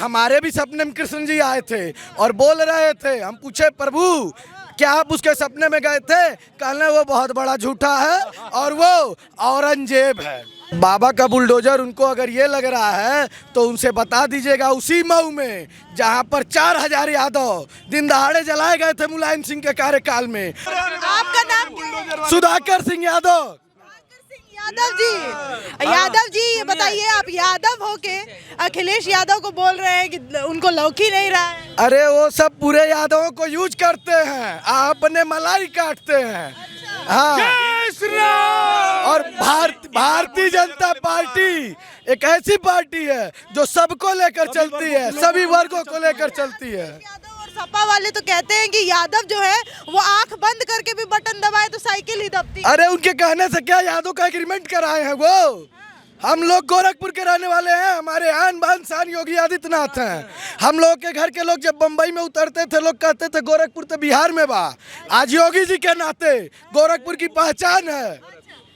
हमारे भी सपने में कृष्ण जी आए थे और बोल रहे थे। हम पूछे प्रभु क्या आप उसके सपने में गए थे? कहने वो बहुत बड़ा झूठा है और वो औरंगजेब है। बाबा का बुलडोजर उनको अगर ये लग रहा है तो उनसे बता दीजिएगा उसी मऊ में जहां पर 4000 यादव दिन दहाड़े जलाए गए थे मुलायम सिंह के कार्यकाल में। आपका नाम क्या है? सुधाकर सिंह यादव। यादव जी ये बताइए, आप यादव होके अखिलेश यादव को बोल रहे हैं कि उनको लौकी नहीं रहा है। अरे वो सब पूरे यादवों को यूज करते हैं, अपने मलाई काटते हैं। हाँ, और भारतीय जनता पार्टी एक ऐसी पार्टी है जो सबको लेकर चलती है, सभी वर्गों को लेकर चलती है। सपा वाले तो कहते हैं कि यादव जो है वो आंख बंद करके भी बटन दबाए तो साइकिल ही दबती है। अरे उनके कहने से क्या यादव का एग्रीमेंट कराए हैं वो? हम लोग गोरखपुर के रहने वाले हैं, हमारे आन बान शान योगी आदित्यनाथ हैं। हम लोग के घर के लोग जब बम्बई में उतरते थे लोग कहते थे गोरखपुर तो बिहार में बा। आज योगी जी के नाते गोरखपुर की पहचान है।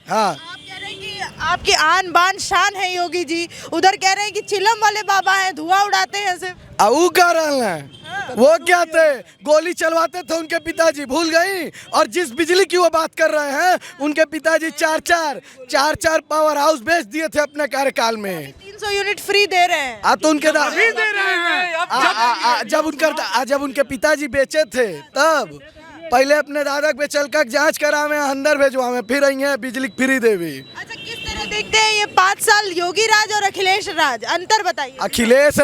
हाँ, आप कह रहे हैं कि आपकी आन बान शान है योगी जी, उधर कह रहे हैं कि चिलम वाले बाबा हैं, धुआं उड़ाते हैं सिर्फ। वो कह रहे हैं वो क्या थे? गोली चलवाते थे उनके पिताजी, भूल गई? और जिस बिजली की वो बात कर रहे हैं उनके पिताजी चार पावर हाउस बेच दिए थे अपने कार्यकाल में। 300 यूनिट फ्री दे रहे हैं। तो उनके जब उनके पिताजी बेचे थे तब पहले अपने दादा पे चल कर जाँच करावे, अंदर भेजवावे, फिर आई बिजली फ्री देवी। अच्छा, किस तरह देखते हैं ये 5 साल योगी राज और अखिलेश राज, अंतर बताइए। अखिलेश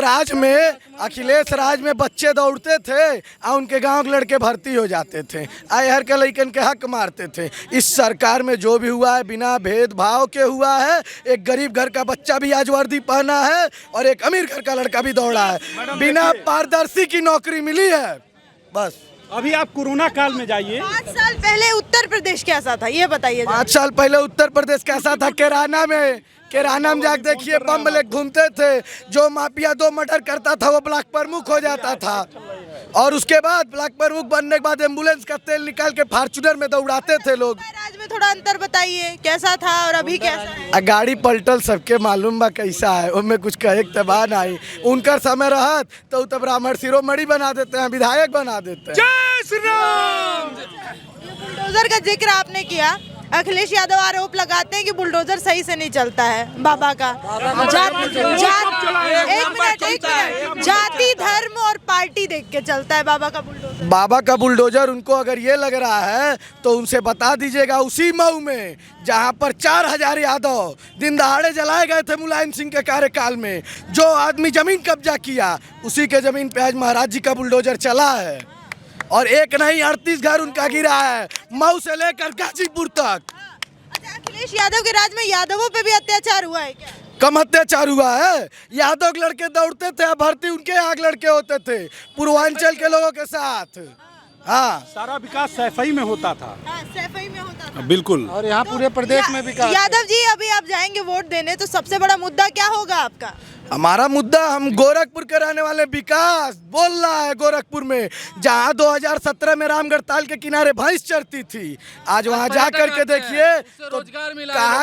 राज में बच्चे दौड़ते थे और उनके गांव के लड़के भर्ती हो जाते थे, हर के लड़कन के हक मारते थे। इस सरकार में जो भी हुआ है बिना भेदभाव के हुआ है। एक गरीब घर का बच्चा भी आज वर्दी पहना है और एक अमीर घर का लड़का भी दौड़ा है, बिना पारदर्शी की नौकरी मिली है। बस अभी आप कोरोना काल में जाइए। 5 साल पहले उत्तर प्रदेश कैसा था ये बताइए। 5 साल पहले उत्तर प्रदेश कैसा था? किराना में जाके देखिए, बम लेके घूमते थे। जो माफिया 2 मर्डर करता था वो ब्लॉक प्रमुख हो जाता था और उसके बाद ब्लॉक प्रमुख बनने के बाद एम्बुलेंस का तेल निकाल के फॉर्च्यूनर में दौड़ाते थे लोग। राज में थोड़ा अंतर बताइए, कैसा था और अभी कैसा है? गाड़ी पलटल सबके मालूम बा कैसा है, उनमें कुछ कहे के तबाह नहीं। उनका समय रहत तो तब ब्राह्मण शिरोमणि बना देते हैं, विधायक बना देते हैं। जय श्री राम। बुलडोजर का जिक्र आपने किया, अखिलेश यादव आरोप लगाते हैं कि बुलडोजर सही से नहीं चलता है बाबा का। एक मिनट, जाति धर्म और पार्टी देख के चलता है बाबा का बुलडोजर। बाबा का बुलडोजर उनको अगर ये लग रहा है तो उनसे बता दीजिएगा उसी मऊ में जहां पर 4000 यादव दिन दहाड़े जलाए गए थे मुलायम सिंह के कार्यकाल में, जो आदमी जमीन कब्जा किया उसी के जमीन पे आज महाराज जी का बुलडोजर चला है और एक नहीं 38 घर उनका गिरा है, मऊ से लेकर गाजीपुर तक। अच्छा, अखिलेश यादव के राज में यादवों पे भी अत्याचार हुआ है क्या? कम अत्याचार हुआ है? यादव के लड़के दौड़ते थे, भर्ती उनके यहाँ लड़के होते थे पूर्वांचल के लोगों के साथ। हाँ, सारा विकास सैफई में होता था। सैफई में होता था बिल्कुल। और यहाँ पूरे प्रदेश में विकास। यादव जी अभी आप जाएंगे वोट देने तो सबसे बड़ा मुद्दा क्या होगा आपका? हमारा मुद्दा, हम गोरखपुर के रहने वाले, विकास बोल रहा है। गोरखपुर में जहाँ 2017 में रामगढ़ ताल के किनारे भैंस चरती थी, आज वहाँ जा करके देखिए तो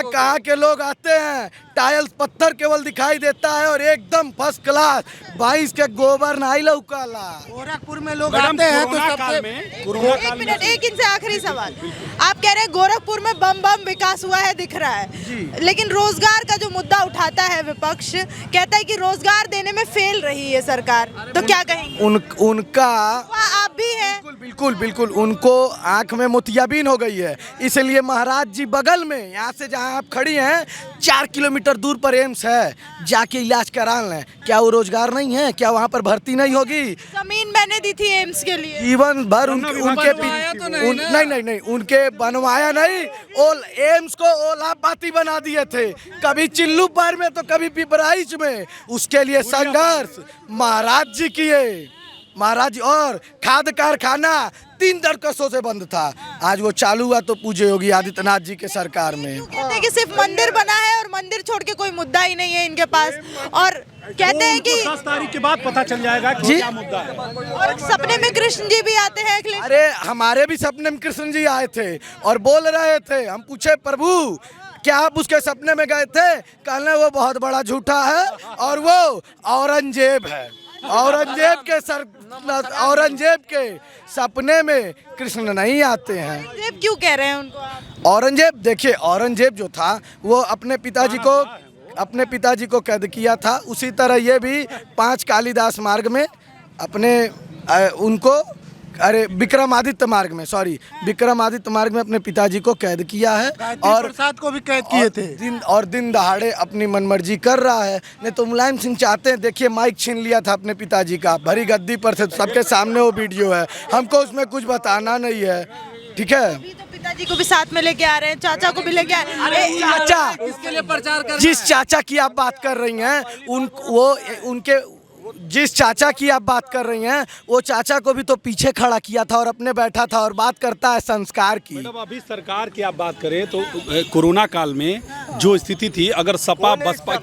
कहाँ के लोग आते हैं, टाइल्स पत्थर केवल दिखाई देता है और एकदम फर्स्ट क्लास भैंस के गोबर नहीं लौकाला। गोरखपुर में लोग आते हैं तो एक मिनट, एक इनसे आखिरी सवाल। आप कह रहे हैं गोरखपुर में बम विकास हुआ है, दिख रहा है, लेकिन रोजगार का जो मुद्दा उठाता है विपक्ष, कहता है कि रोजगार देने में फेल रही है सरकार, तो क्या कहेंगे? उनका आप भी हैं। बिल्कुल उनको आंख में मोतियाबिन हो गई है, इसलिए महाराज जी बगल में, यहाँ से जहाँ आप खड़ी हैं 4 किलोमीटर दूर पर एम्स है, जाके इलाज करा लें। क्या वो रोजगार नहीं है? क्या वहाँ पर भर्ती नहीं होगी? जमीन मैंने दी थी एम्स के लिए, जीवन भर उनके नहीं उनके बनवाया नहीं, एम्स को ओलापाती बना दिए थे, कभी चिल्लू पार में तो कभी पिपराइच में। उसके लिए संघर्ष महाराज जी किए। महाराज और खाद कारखाना 3 दशकों से बंद था, आज वो चालू हुआ तो पूजे योगी आदित्यनाथ जी के सरकार में। कहते हैं कि सिर्फ मंदिर बना है और मंदिर छोड़ के कोई मुद्दा ही नहीं है इनके पास, और कहते हैं कि 10 तारीख के बाद पता चल जाएगा कि क्या मुद्दा है। और सपने में कृष्ण जी भी आते हैं अखिलेश। अरे हमारे भी सपने में कृष्ण जी आए थे और बोल रहे थे। हम पूछे प्रभु क्या आप उसके सपने में गए थे? कहने वो बहुत बड़ा झूठा है और वो औरंगजेब है। औरंगजेब के सपने में कृष्ण नहीं आते हैं। औरंगजेब क्यों कह रहे हैं उनको आप? औरंगजेब देखिए, औरंगजेब जो था वो अपने पिताजी को कैद किया था। उसी तरह ये भी 5 कालिदास मार्ग में विक्रमादित्य मार्ग में अपने पिताजी को कैद किया है और प्रसाद को भी कैद किए थे। दिन दहाड़े अपनी मनमर्जी कर रहा है। नहीं तो मुलायम सिंह चाहते हैं, देखिए माइक छीन लिया था अपने पिताजी का, भरी गद्दी पर थे, सबके सामने वो वीडियो है, हमको उसमें कुछ बताना नहीं है, ठीक है। अभी तो पिताजी को भी साथ में लेके आ रहे हैं, चाचा को भी लेके आ रहे हैं। चाचा, इसके लिए प्रचार कर जिस चाचा की आप बात कर रही हैं जिस चाचा की आप बात कर रही हैं, वो चाचा को भी तो पीछे खड़ा किया था और अपने बैठा था और बात करता है संस्कार की। मैडम अभी सरकार की आप बात करें तो कोरोना काल में जो स्थिति थी, अगर सपा बसपा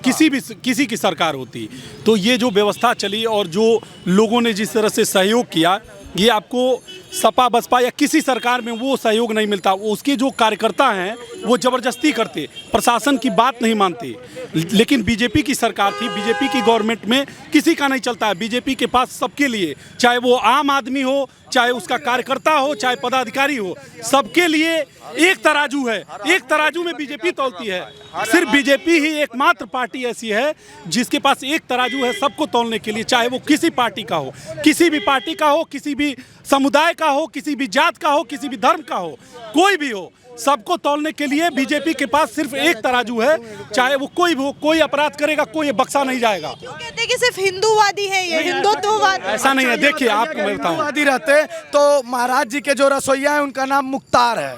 किसी की सरकार होती तो ये जो व्यवस्था चली और जो लोगों ने जिस तरह से सहयोग किया, ये आपको सपा बसपा या किसी सरकार में वो सहयोग नहीं मिलता। उसके जो कार्यकर्ता हैं वो ज़बरदस्ती करते, प्रशासन की बात नहीं मानते। लेकिन बीजेपी की सरकार थी, बीजेपी की गवर्नमेंट में किसी का नहीं चलता है। बीजेपी के पास सबके लिए, चाहे वो आम आदमी हो, चाहे उसका कार्यकर्ता हो, चाहे पदाधिकारी हो, सबके लिए एक तराजू है। एक तराजू में बीजेपी तौलती है। सिर्फ बीजेपी ही एकमात्र पार्टी ऐसी है जिसके पास एक तराजू है सबको तौलने के लिए, चाहे वो किसी पार्टी का हो, किसी भी पार्टी का हो, किसी भी समुदाय का हो, किसी भी जात का हो, किसी भी धर्म का हो, कोई भी हो, सबको तौलने के लिए बीजेपी के पास सिर्फ एक तराजू है। चाहे वो कोई भी हो, कोई अपराध करेगा, कोई बख्शा नहीं जाएगा। क्यों कहते हैं कि सिर्फ हिंदूवादी है ये, हिंदुत्ववादी? ऐसा नहीं है। देखिए आपको मैं बताऊं, हिंदूवादी रहते तो महाराज जी के जो रसोइया है उनका नाम मुख्तार है,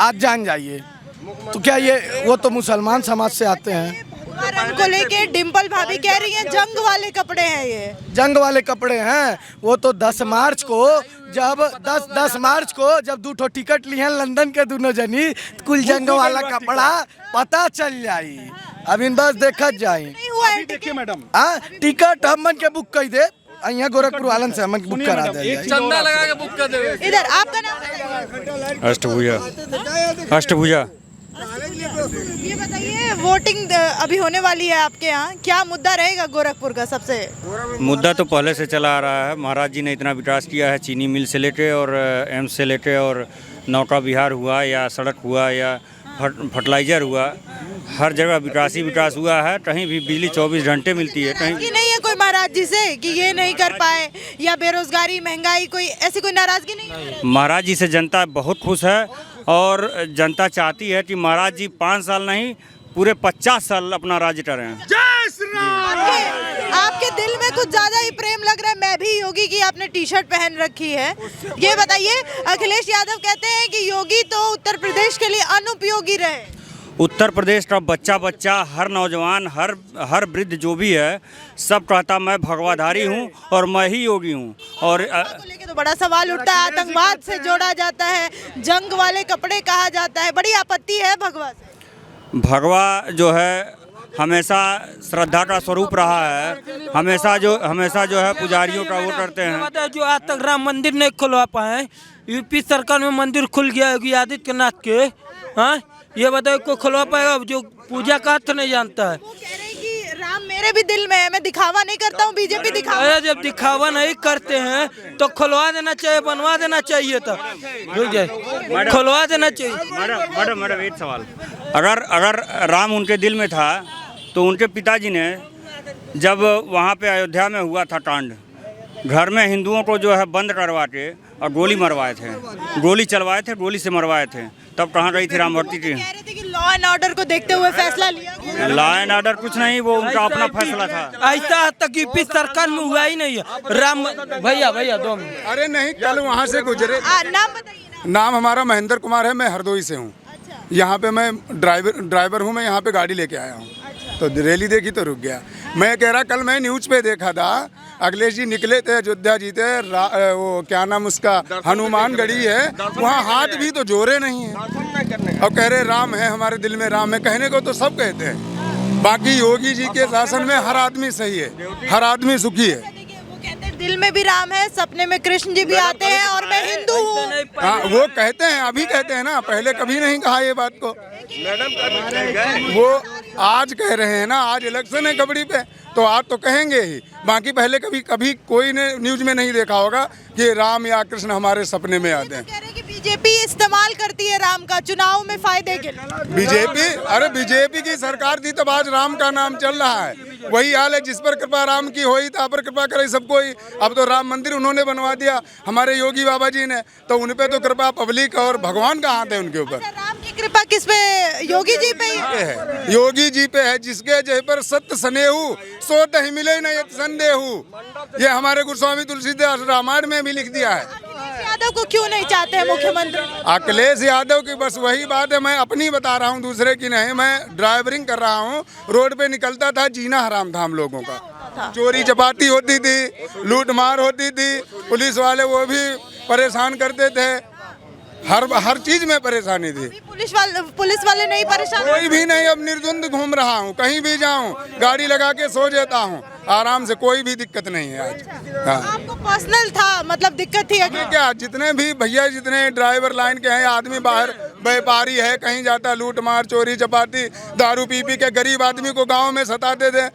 आप जान जाइए। तो क्या वो तो मुसलमान समाज से आते हैं। रंग को लेके डिम्पल भाभी कह रही हैं जंग वाले कपड़े हैं, ये जंग वाले कपड़े हैं। वो तो 10 मार्च को जब 2 टिकट ली हैं लंदन के दोनों जनी, कुल जंग वाला कपड़ा पता चल जाई। अभी बस देखत जाई। नहीं हुआ है देखिए मैडम, टिकट हमन के बुक कर दे, यहाँ गोरखपुर वालन से हमन बुक करा दे। चंदा लगा के बुक कर दे। इधर आपका नाम बताइए। अष्टभुजा। ये बताइए, वोटिंग अभी होने वाली है आपके यहाँ, क्या मुद्दा रहेगा गोरखपुर का? सबसे मुद्दा तो पहले से चला आ रहा है। महाराज जी ने इतना विकास किया है, चीनी मिल से लेके और एम्स से लेके और नौका विहार हुआ या सड़क हुआ या फर्टिलाइजर हुआ, हर जगह विकास ही विकास हुआ है। कहीं भी बिजली 24 घंटे मिलती है। कहीं नहीं है कोई महाराज जी से कि ये नहीं कर पाए, या बेरोजगारी, महंगाई, कोई ऐसी कोई नाराजगी नहीं है? महाराज जी से जनता बहुत खुश है और जनता चाहती है कि महाराज जी 5 साल नहीं, पूरे 50 साल अपना राज्य करें। आपके दिल में कुछ ज्यादा ही प्रेम लग रहा है। मैं भी योगी की आपने टी-शर्ट पहन रखी है। ये बताइए, अखिलेश यादव कहते हैं कि योगी तो उत्तर प्रदेश के लिए अनुपयोगी रहे। उत्तर प्रदेश का बच्चा, हर नौजवान, हर वृद्ध जो भी है, सब कहता मैं भगवाधारी हूँ और मैं ही योगी हूँ। और को लेके तो बड़ा सवाल उठता है, आतंकवाद से जोड़ा जाता है, जंग वाले कपड़े कहा जाता है, बड़ी आपत्ति है भगवा से। भगवा जो है हमेशा श्रद्धा का स्वरूप रहा है। हमेशा जो है पुजारियों का वो करते हैं। जो आज तक राम मंदिर नहीं खुलवा पाए, यूपी सरकार में मंदिर खुल गया योगी आदित्यनाथ के, हाँ, ये बताओ को खुलवा पाएगा जो पूजा का अर्थ नहीं जानता है। वो कह रहे हैं कि राम मेरे भी दिल में है, मैं दिखावा नहीं करता हूँ, बीजेपी दिखावा। जब दिखावा नहीं करते हैं तो खुलवा देना चाहिए, बनवा देना चाहिए था, खुलवा देना चाहिए। मैडम एक सवाल, अगर राम उनके दिल में था तो उनके पिताजी ने जब वहाँ पे अयोध्या में हुआ था कांड, घर में हिंदुओं को जो है बंद करवा के और गोली मरवाए थे, गोली चलवाए थे, गोली से मरवाए थे, तब कहाँ गई थी राम भक्ति की? कह रहे थे कि लॉ एंड ऑर्डर को देखते हुए फैसला लिया गया। लॉ एंड ऑर्डर कुछ नहीं, वो उनका अपना फैसला था। ऐसा आज तक यूपी सरकार में हुआ ही नहीं है। राम भैया 2 मिनट। अरे नहीं, कल वहाँ से गुजरे। नाम बताइए। नाम हमारा महेंद्र कुमार है, मैं हरदोई से हूँ। यहाँ पे मैं ड्राइवर हूँ, मैं यहाँ पे गाड़ी लेके आया हूँ, तो रैली देखी तो रुक गया। मैं कह रहा, कल मैं न्यूज़ पे देखा था, अखिलेश जी निकले थे, अयोध्या जीते, वो क्या नाम उसका, हनुमान गढ़ी है, वहाँ हाथ भी तो जोड़े नहीं है और कह रहे राम है, हमारे दिल में राम है। कहने को तो सब कहते हैं, बाकी योगी जी के शासन में हर आदमी सही है, हर आदमी सुखी है। वो कहते हैं दिल में भी राम है, सपने में कृष्ण जी भी आते हैं और मैं हिंदू हूँ। हाँ, वो कहते हैं, अभी कहते हैं ना, पहले कभी नहीं कहा ये बात को। वो आज कह रहे हैं ना, आज इलेक्शन है कबड्डी पे, तो आज तो कहेंगे ही। बाकी पहले कभी कोई ने न्यूज़ में नहीं देखा होगा कि राम या कृष्ण हमारे सपने में आते हैं। कह रहे हैं कि बीजेपी इस्तेमाल करती है राम का चुनाव में फायदे के लिए। बीजेपी की सरकार थी तब आज राम का नाम चल रहा है। वही हाल है, जिस पर कृपा राम की होई ता पर कृपा करे सबको ही। अब तो राम मंदिर उन्होंने बनवा दिया हमारे योगी बाबा जी ने, तो उन पे तो कृपा पब्लिक और भगवान का हाथ है उनके ऊपर। राम की कृपा किस पे? योगी जी पे ही है, योगी जी पे है। जिसके जय पर सत्य स्नेहु सो तहि मिले न यत संदेहु, ये हमारे गोस्वामी तुलसीदास रामायण में भी लिख दिया है। अखिलेश यादव को क्यों नहीं चाहते हैं मुख्यमंत्री? अखिलेश यादव की बस वही बात है, मैं अपनी बता रहा हूँ, दूसरे की नहीं। मैं ड्राइवरिंग कर रहा हूँ, रोड पे निकलता था, जीना हराम था हम लोगों का। चोरी चपाती होती थी, लूट मार होती थी, पुलिस वाले वो भी परेशान करते थे, हर चीज में परेशानी थी। पुलिस वाले नहीं परेशान? कोई भी नहीं, अब निर्द्वंद घूम रहा हूँ, कहीं भी जाऊँ गाड़ी लगा के सो जाता हूँ आराम से, कोई भी दिक्कत नहीं है आज। हाँ। आपको पर्सनल था, मतलब दिक्कत थी क्या? जितने भी भैया, जितने ड्राइवर लाइन के हैं, आदमी बाहर व्यापारी है, कहीं जाता लूट मार चोरी चपाती, दारू पी के गरीब आदमी को गांव में सताते थे,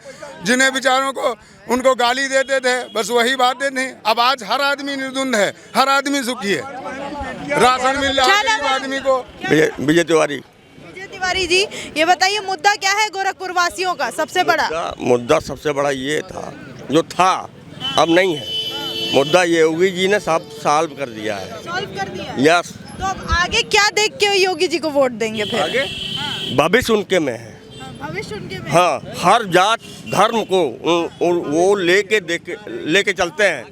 जिन्हें बेचारों को उनको गाली देते थे, बस वही बातें थी। अब आज हर आदमी निर्धुंध है, हर आदमी सुखी है, राशन मिल रहा है आदमी को। विजय तिवारी। तिवारी जी, ये बताइए मुद्दा क्या है गोरखपुर वासियों का सबसे बड़ा? मुद्दा सबसे बड़ा ये था, जो था अब नहीं है। मुद्दा ये योगी जी ने सब सॉल्व कर दिया है। सॉल्व कर दिया? यस। तो अब आगे क्या देख के योगी जी को वोट देंगे फिर? आगे भविष्य उनके में है। भविष्य उनके में? हाँ, हर जात धर्म को वो लेके चलते हैं।